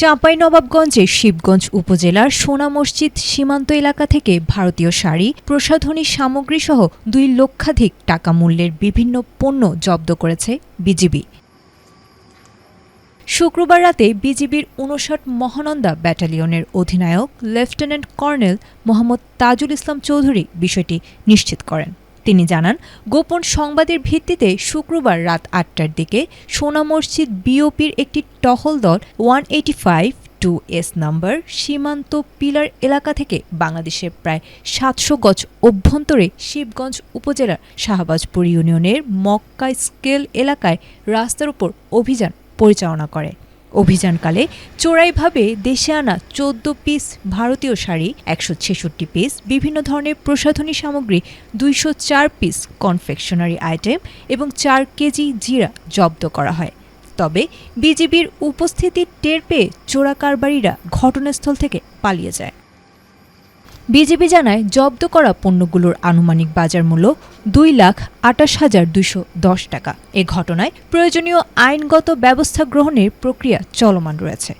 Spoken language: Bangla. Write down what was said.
চাঁপাইনবাবগঞ্জের শিবগঞ্জ উপজেলার সোনা মসজিদ সীমান্ত এলাকা থেকে ভারতীয় শাড়ি, প্রসাধনী সামগ্রীসহ ২ লক্ষাধিক টাকা মূল্যের বিভিন্ন পণ্য জব্দ করেছে বিজিবি। শুক্রবার রাতে বিজিবির ৫৯ মহানন্দা ব্যাটালিয়নের অধিনায়ক লেফটেন্যান্ট কর্নেল মোহাম্মদ তাজুল ইসলাম চৌধুরী বিষয়টি নিশ্চিত করেন। তিনি জানান, গোপন সংবাদের ভিত্তিতে শুক্রবার রাত ৮টার দিকে সোনা মসজিদ বিওপির একটি টহল দল 185-2S নম্বর সীমান্ত পিলার এলাকা থেকে বাংলাদেশের প্রায় ৭০০ গজ অভ্যন্তরে শিবগঞ্জ উপজেলার শাহবাজপুর ইউনিয়নের মক্কা স্কেল এলাকায় রাস্তার উপর অভিযান পরিচালনা করে। অভিযানকালে চোরাইভাবে দেশে আনা ১৪ পিস ভারতীয় শাড়ি, ১৬৬ পিস বিভিন্ন ধরনের প্রসাধনী সামগ্রী, ২০৪ পিস কনফেকশনারি আইটেম এবং ৪ কেজি জিরা জব্দ করা হয়। তবে বিজিবির উপস্থিতি টের পেয়ে চোরা কারবারিরা ঘটনাস্থল থেকে পালিয়ে যায়। বিজিবি জানায়, জব্দ করা পণ্যগুলোর আনুমানিক বাজার মূল্য ২,২৮,২১০ টাকা। এ ঘটনায় প্রয়োজনীয় আইনগত ব্যবস্থা গ্রহণের প্রক্রিয়া চলমান রয়েছে।